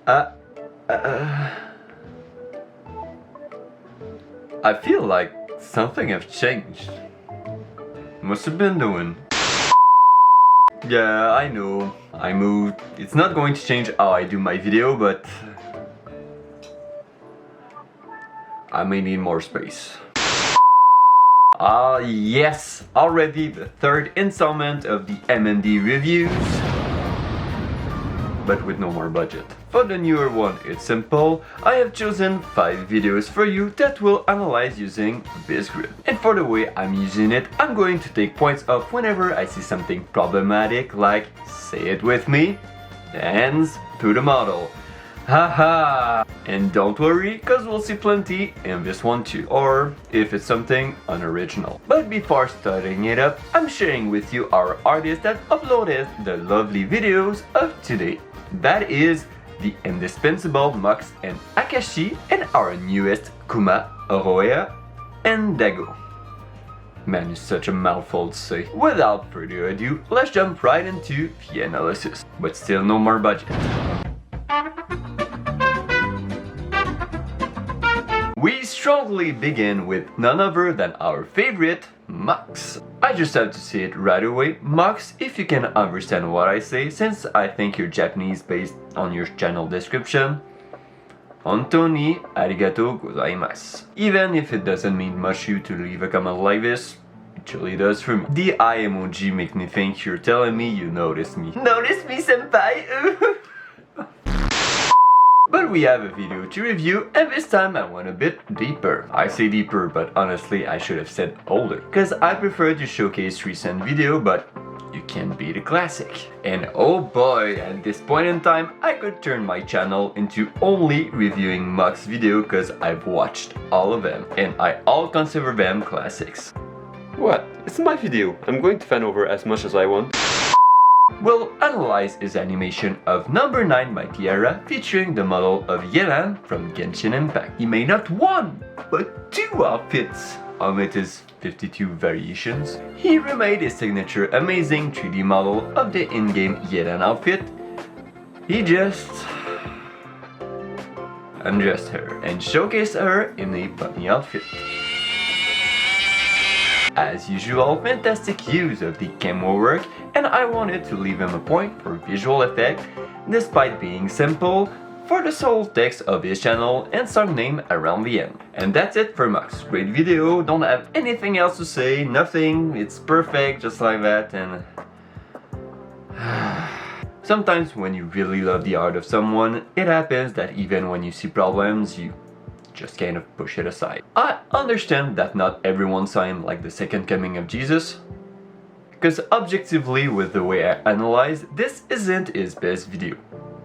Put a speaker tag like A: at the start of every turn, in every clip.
A: I feel like something have changed. Must have been doing. Yeah, I know. I moved. It's not going to change how I do my video, but I may need more space. Yes, already the third installment of the MMD reviews, but with no more budget. For the newer one, it's simple. I have chosen 5 videos for you that will analyze using this grid. And for the way I'm using it, I'm going to take points off whenever I see something problematic, like, say it with me, hands to the model. Haha! And don't worry, cause we'll see plenty in this one too, or if it's something unoriginal. But before starting it up, I'm sharing with you our artist that uploaded the lovely videos of today. That is the indispensable Mox and Akashi and our newest Kuma, Auroea, and Dago. Man, it's such a mouthful to say. Without further ado, let's jump right into the analysis. But still no more budget. We strongly begin with none other than our favorite, Mox. I just have to say it right away, Mox, if you can understand what I say, since I think you're Japanese based on your channel description. Hontou ni arigatou gozaimasu. Even if it doesn't mean much to you to leave a comment like this, it really does for me. The eye emoji make me think you're telling me you noticed me. Notice me, senpai! But we have a video to review, and this time I went a bit deeper. I say deeper, but honestly I should have said older, cause I prefer to showcase recent video, but you can't beat a classic. And oh boy, at this point in time I could turn my channel into only reviewing Mox video, cause I've watched all of them, and I all consider them classics.
B: What? It's my video. I'm going to fan over as much as I want.
A: We'll analyze his animation of number 9 by Tiara, featuring the model of Yelan from Genshin Impact. He made not one, but 2 outfits. Amid his 52 variations, he remade his signature amazing 3D model of the in-game Yelan outfit. He just undressed her and showcased her in a bunny outfit. As usual, fantastic use of the camo work, and I wanted to leave him a point for visual effect, despite being simple, for the sole text of his channel and song name around the end. And that's it for Mox. Great video, don't have anything else to say, nothing, it's perfect just like that, and sometimes when you really love the art of someone, it happens that even when you see problems, you just kind of push it aside. I understand that not everyone saw him like the second coming of Jesus, because objectively with the way I analyze, this isn't his best video,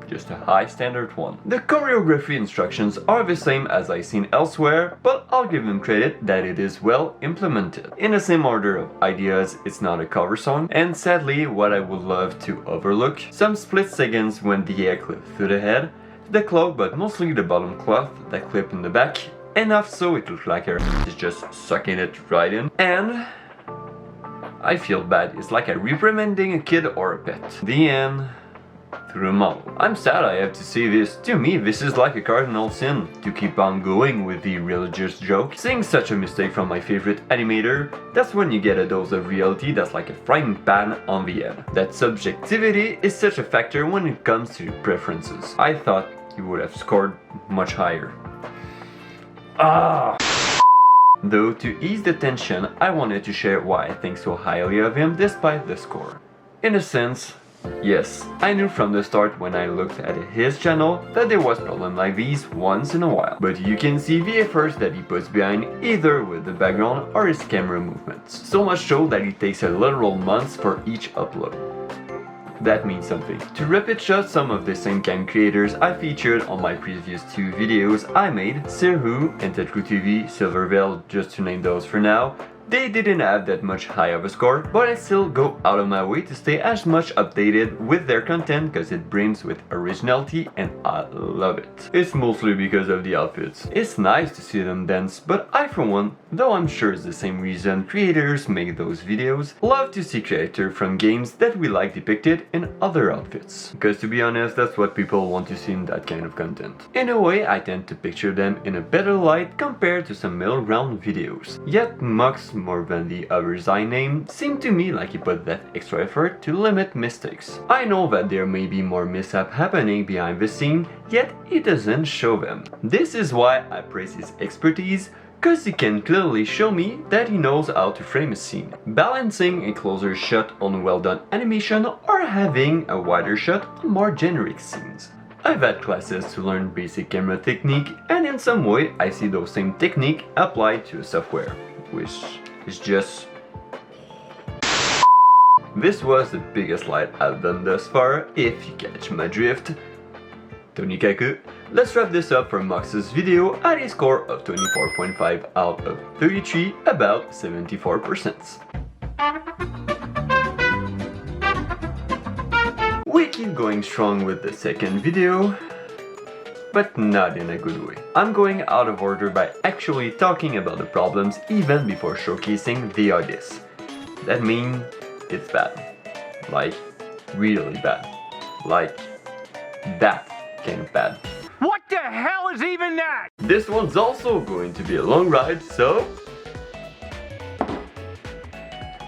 A: just a high standard one. The choreography instructions are the same as I've seen elsewhere, but I'll give him credit that it is well implemented. In the same order of ideas, it's not a cover song, and sadly what I would love to overlook, some split seconds when the hair clips through the head, the cloak, but mostly the bottom cloth that clip in the back, enough so it looks like her is just sucking it right in, and I feel bad, it's like I'm reprimanding a kid or a pet. The end. Through a model. I'm sad I have to say this, to me this is like a cardinal sin, to keep on going with the religious joke. Seeing such a mistake from my favorite animator, that's when you get a dose of reality that's like a frying pan on the head. That subjectivity is such a factor when it comes to preferences. I thought you would have scored much higher. Though to ease the tension, I wanted to share why I think so highly of him despite the score. In a sense, yes, I knew from the start when I looked at his channel that there was problems like these once in a while. But you can see the efforts that he puts behind either with the background or his camera movements. So much so that it takes a literal months for each upload. That means something. To repeat shot some of the same kind creators I featured on my previous 2 videos I made, Sirhu and Tetru TV, Silverveil, just to name those for now, They didn't have that much high of a score, but I still go out of my way to stay as much updated with their content because it brims with originality and I love it. It's mostly because of the outfits. It's nice to see them dance, but I for one, though I'm sure it's the same reason creators make those videos, love to see characters from games that we like depicted in other outfits. Because to be honest, that's what people want to see in that kind of content. In a way, I tend to picture them in a better light compared to some middle ground videos. Yet Mox, more than the others I named, seemed to me like he put that extra effort to limit mistakes. I know that there may be more mishap happening behind the scene, yet he doesn't show them. This is why I praise his expertise, cause he can clearly show me that he knows how to frame a scene. Balancing a closer shot on well done animation or having a wider shot on more generic scenes. I've had classes to learn basic camera technique, and in some way I see those same technique applied to a software, which is just... This was the biggest slide I've done thus far, if you catch my drift. Tonikaku. Let's wrap this up for Mox's video at a score of 24.5 out of 33, about 74%. We keep going strong with the second video, but not in a good way. I'm going out of order by actually talking about the problems even before showcasing the artists. That means it's bad. Like, really bad. Like, that kind of bad.
C: What the hell is even that?
A: This one's also going to be a long ride, so...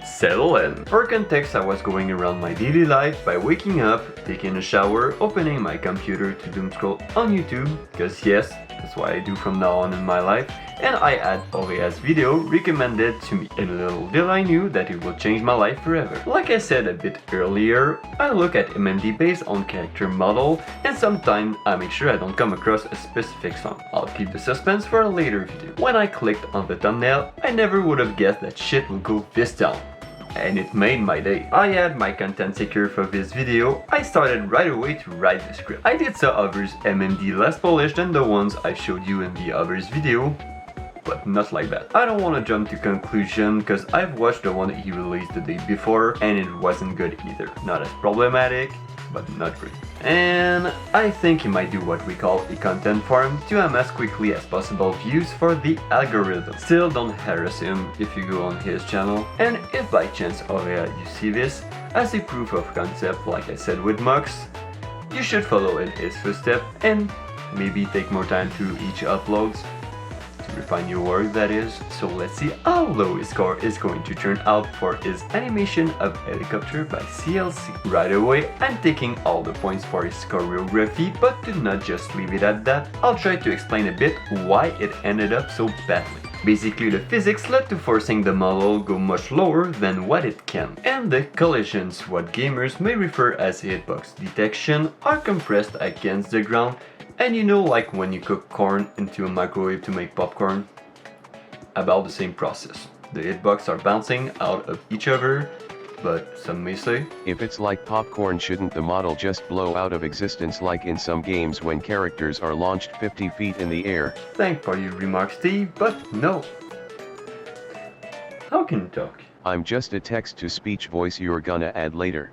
A: settle in. For context, I was going around my daily life by waking up, taking a shower, opening my computer to doom scroll on YouTube, because yes, that's what I do from now on in my life, and I had Auroea's video recommended to me, and little did I knew that it would change my life forever. Like I said a bit earlier, I look at MMD based on character model, and sometimes I make sure I don't come across a specific song. I'll keep the suspense for a later video. When I clicked on the thumbnail, I never would have guessed that shit would go this down. And it made my day. I had my content secure for this video. I started right away to write the script. I did saw others MMD less polished than the ones I showed you in the others video, but not like that. I don't want to jump to conclusion because I've watched the one he released the day before and it wasn't good either. Not as problematic, but not great. And I think he might do what we call a content farm to amass quickly as possible views for the algorithm. Still, don't harass him if you go on his channel, and if by chance Auroea you see this as a proof of concept like I said with Mox, you should follow in his footsteps and maybe take more time to each uploads. Refine your work, that is. So let's see how low his score is going to turn out for his animation of helicopter by CLC. Right away, I'm taking all the points for his choreography, but to not just leave it at that, I'll try to explain a bit why it ended up so badly. Basically, the physics led to forcing the model go much lower than what it can, and the collisions, what gamers may refer as hitbox detection, are compressed against the ground. And you know, like when you cook corn into a microwave to make popcorn? About the same process. The hitbox are bouncing out of each other, but some may say,
D: if it's like popcorn, shouldn't the model just blow out of existence like in some games when characters are launched 50 feet in the air?
A: Thanks for your remarks, Steve, but no. How can you talk?
D: I'm just a text-to-speech voice you're gonna add later.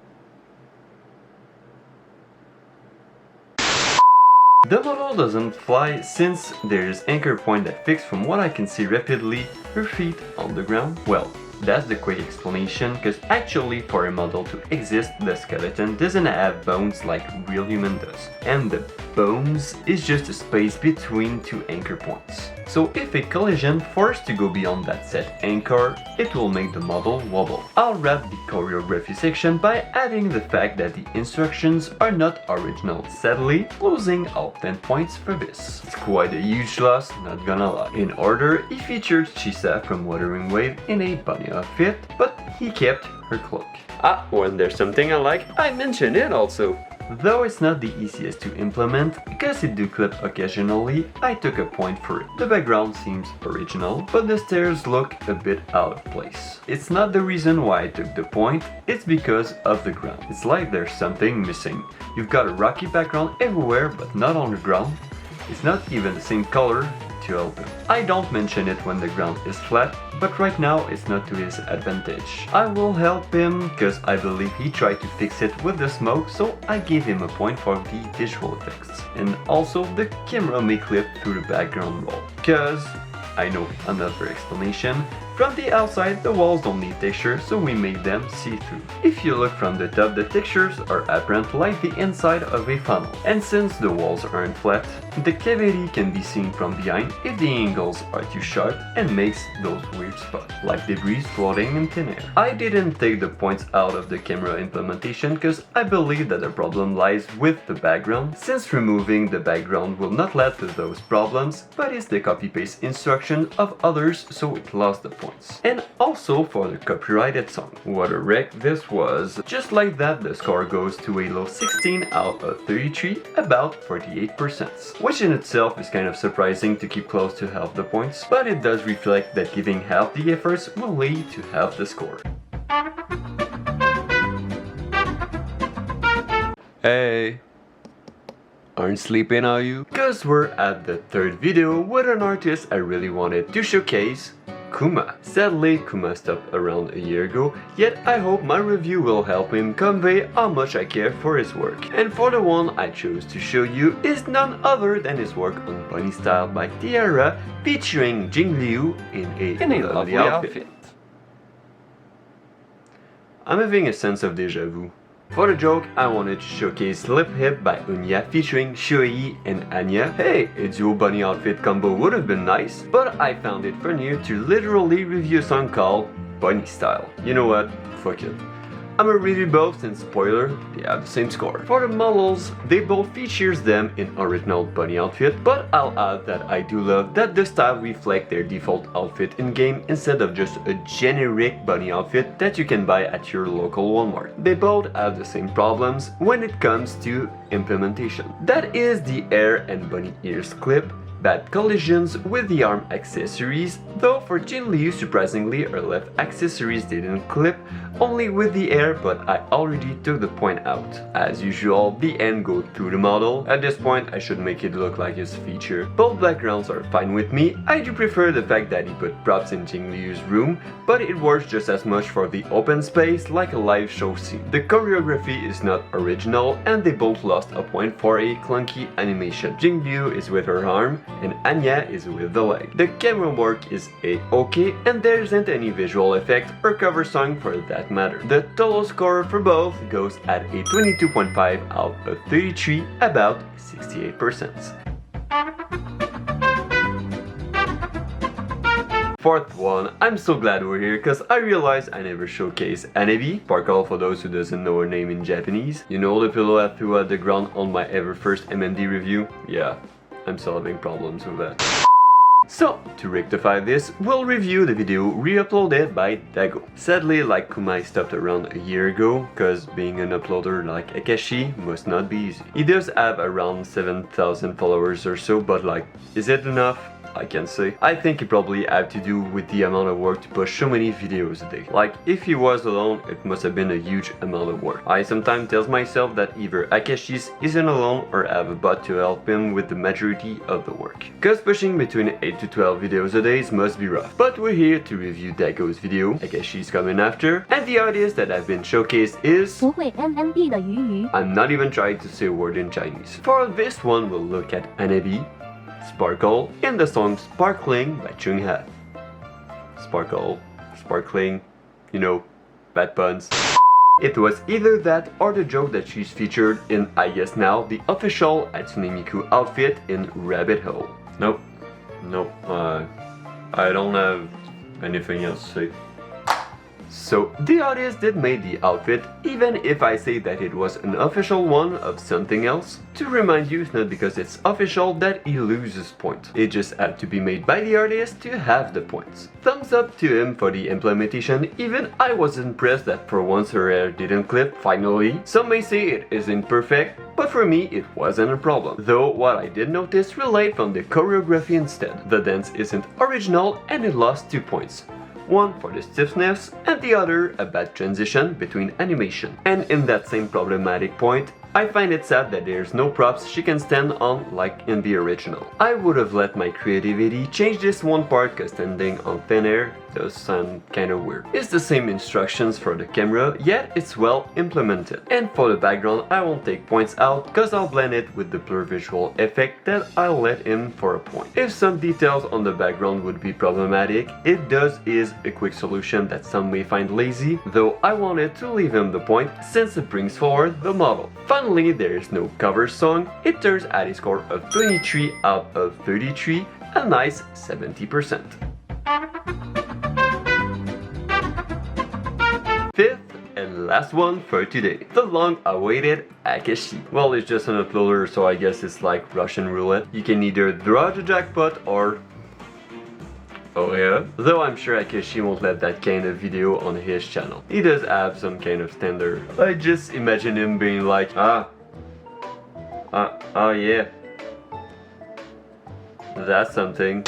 A: The model doesn't fly since there's anchor point that fix from what I can see rapidly her feet on the ground. Well, that's the quick explanation, because actually for a model to exist, the skeleton doesn't have bones like real human does. And the bones is just a space between two anchor points. So if a collision forced to go beyond that set anchor, it will make the model wobble. I'll wrap the choreography section by adding the fact that the instructions are not original, sadly, losing out 10 points for this. It's quite a huge loss, not gonna lie. In order, he featured Chisa from Wuthering Wave in a bunny outfit, but he kept her cloak.
B: Ah, when there's something I like, I mention it also.
A: Though it's not the easiest to implement, because it do clip occasionally, I took a point for it. The background seems original, but the stairs look a bit out of place. It's not the reason why I took the point, it's because of the ground. It's like there's something missing. You've got a rocky background everywhere, but not on the ground. It's not even the same color to help him. I don't mention it when the ground is flat, but right now it's not to his advantage. I will help him because I believe he tried to fix it with the smoke, so I gave him a point for the visual effects. And also the camera may clip through the background wall. Cause, I know, another explanation, from the outside the walls don't need texture, so we made them see-through. If you look from the top, the textures are apparent like the inside of a funnel. And since the walls aren't flat, the cavity can be seen from behind if the angles are too sharp and makes those weird spots, like debris floating in thin air. I didn't take the points out of the camera implementation because I believe that the problem lies with the background, since removing the background will not lead to those problems, but is the copy-paste instruction of others, so it lost the points. And also for the copyrighted song. What a wreck this was. Just like that, the score goes to a low 16 out of 33, about 48%. Which in itself is kind of surprising to keep close to half the points, but it does reflect that giving half the efforts will lead to half the score. Hey! Aren't sleeping, are you? Cause we're at the third video with an artist I really wanted to showcase, Kuma. Sadly, Kuma stopped around a year ago, yet I hope my review will help him convey how much I care for his work. And for the one I chose to show you is none other than his work on Bunny Style by Tiara, featuring Jingliu in a lovely outfit. I'm having a sense of deja vu. For the joke, I wanted to showcase Lip Hip by Unya featuring Shuei and Anya. Hey, a duo bunny outfit combo would have been nice, but I found it funnier to literally review a song called Bunny Style. You know what? Fuck it. I'ma review both since, spoiler, they have the same score. For the models, they both features them in original bunny outfit, but I'll add that I do love that the style reflect their default outfit in-game instead of just a generic bunny outfit that you can buy at your local Walmart. They both have the same problems when it comes to implementation. That is the hair and bunny ears clip, bad collisions with the arm accessories, though for Jingliu surprisingly her left accessories didn't clip, only with the hair, but I already took the point out. As usual, the end goes through the model. At this point I should make it look like his feature. Both backgrounds are fine with me. I do prefer the fact that he put props in Jingliu's room, but it works just as much for the open space like a live show scene. The choreography is not original and they both lost a point for a clunky animation. Jingliu is with her arm and Anya is with the leg. The camera work is a-okay and there isn't any visual effect or cover song for that matter. The total score for both goes at a 22.5 out of 33, about 68%. Fourth one, I'm so glad we're here because I realized I never showcased Anabi, Sparkle for those who doesn't know her name in Japanese. You know the pillow I threw at the ground on my ever first MMD review? Yeah, I'm still having problems with that. So, to rectify this, we'll review the video re-uploaded by Dago. Sadly, like Kuma stopped around a year ago, cause being an uploader like Akashi must not be easy. He does have around 7,000 followers or so, but like, is it enough? I can't say. I think it probably had to do with the amount of work to push so many videos a day. Like, if he was alone, it must have been a huge amount of work. I sometimes tell myself that either Akashi isn't alone or have a bot to help him with the majority of the work. Cause pushing between 8 to 12 videos a day must be rough. But we're here to review Dago's video, Akashi's coming after, and the artist that have been showcased is...
E: 不会 MMD 的鱼鱼。
A: I'm not even trying to say a word in Chinese. For this one, we'll look at Anabi, Sparkle, and the song Sparkling by Chungha. Sparkle, sparkling, you know, bad puns. It was either that or the joke that she's featured in, I guess now, the official Hatsune Miku outfit in Rabbit Hole. Nope, I don't have anything else to say. So, the artist did make the outfit, even if I say that it was an official one of something else. To remind you, it's not because it's official that he loses points. It just had to be made by the artist to have the points. Thumbs up to him for the implementation, even I was impressed that for once her hair didn't clip, finally. Some may say it isn't perfect, but for me it wasn't a problem. Though what I did notice relate from the choreography instead. The dance isn't original and it lost 2 points. One for the stiffness and the other a bad transition between animation. And in that same problematic point,
B: I find it sad that there's no props she can stand on like in the original. I would have let my creativity change this one part cause standing on thin air does sound kinda weird. It's the same instructions for the camera, yet it's well implemented. And for the background, I won't take points out cause I'll blend it with the blur visual effect that I'll let in for a point. If some details on the background would be problematic, it does is a quick solution that some may find lazy, though I wanted to leave him the point since it brings forward the model. Finally, there is no cover song. It turns at a score of 23 out of 33, a nice 70%. Fifth and last one for today, the long-awaited Akashi. Well, it's just an uploader, so I guess it's like Russian roulette. You can either draw the jackpot or... oh yeah? Though I'm sure Akashi won't let that kind of video on his channel. He does have some kind of standard. I just imagine him being like, oh yeah, that's something.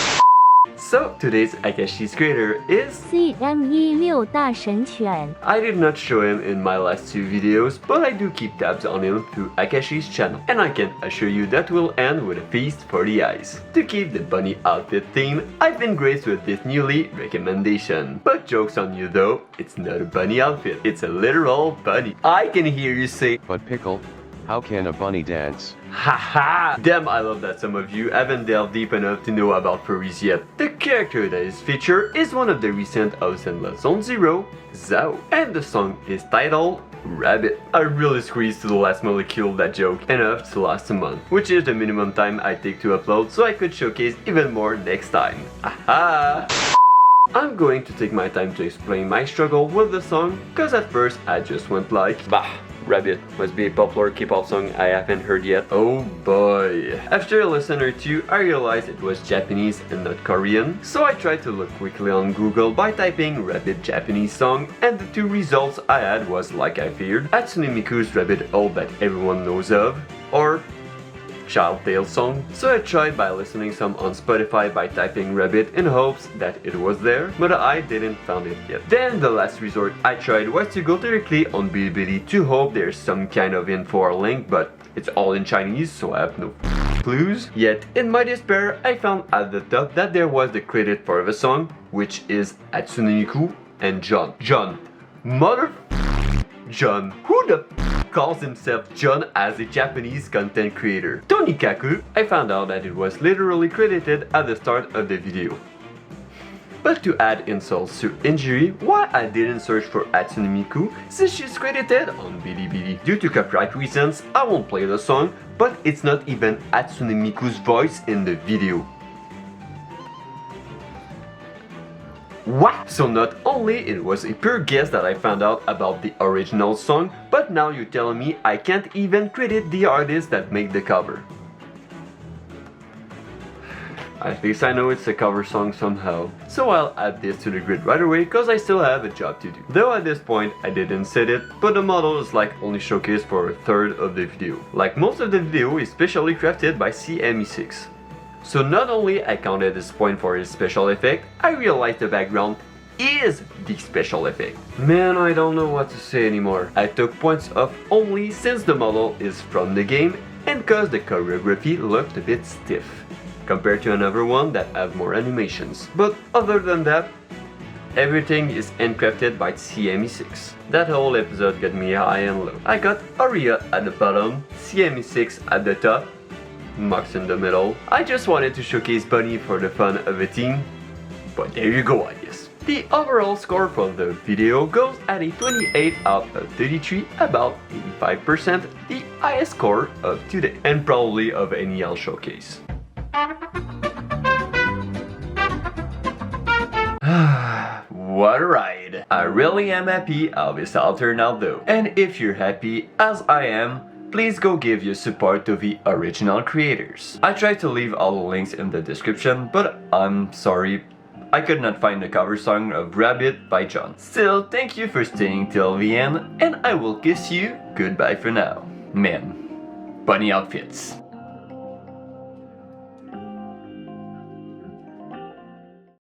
B: So today's Akashi's creator is
E: CM16 大神犬
B: I did not show him in my last two videos, but I do keep tabs on him through Akashi's channel, and I can assure you that will end with a feast for the eyes. To keep the bunny outfit theme, I've been graced with this newly recommendation. But joke's on you though, it's not a bunny outfit, it's a literal bunny. I can hear you say,
D: But Pickle, how can a bunny dance?
B: haha! Damn, I love that some of you haven't delved deep enough to know about furries yet. The character that is featured is one of the recent House and Lot Zone Zero, Zao, and the song is titled Rabbit. I really squeezed to the last molecule that joke enough to last a month, which is the minimum time I take to upload so I could showcase even more next time. Aha! I'm going to take my time to explain my struggle with the song, cause at first I just went like, bah, Rabbit must be a popular K-pop song I haven't heard yet. Oh boy. After a listen or two, I realized it was Japanese and not Korean, so I tried to look quickly on Google by typing Rabbit Japanese song, and the two results I had was, like I feared, Hatsune Miku's Rabbit Hole that everyone knows of, or Child Tale song. So I tried by listening some on Spotify by typing Rabbit in hopes that it was there, but I didn't find it yet. Then the last resort I tried was to go directly on Bilibili to hope there's some kind of info or link, but it's all in Chinese, so I have no clues. Yet in my despair, I found at the top that there was the credit for the song, which is Hatsune Miku and John. John. John. Who the calls himself John as a Japanese content creator? Tonikaku. I found out that it was literally credited at the start of the video. But to add insults to injury, why I didn't search for Hatsune Miku since she's credited on Bilibili. Due to copyright reasons, I won't play the song, but it's not even Hatsune Miku's voice in the video. What? So not only it was a pure guess that I found out about the original song, but now you're telling me I can't even credit the artist that made the cover. At least I know it's a cover song somehow. So I'll add this to the grid right away cause I still have a job to do. Though at this point I didn't set it, but the model is like only showcased for a third of the video. Like most of the video is specially crafted by CME6. So not only I counted this point for his special effect, I realized the background is the special effect. Man, I don't know what to say anymore. I took points off only since the model is from the game and cause the choreography looked a bit stiff compared to another one that have more animations. But other than that, everything is handcrafted by CME6. That whole episode got me high and low. I got Auroea at the bottom, CME6 at the top, Mox in the middle. I just wanted to showcase Bunny for the fun of a team, but there you go I guess. The overall score for the video goes at a 28 out of 33, about 85%, the highest score of today, and probably of any L showcase. What a ride! I really am happy how this all turned out though. And if you're happy as I am, please go give your support to the original creators. I tried to leave all the links in the description, but I'm sorry, I could not find the cover song of Rabbit by John. Still, thank you for staying till the end, and I will kiss you goodbye for now. Man, bunny outfits.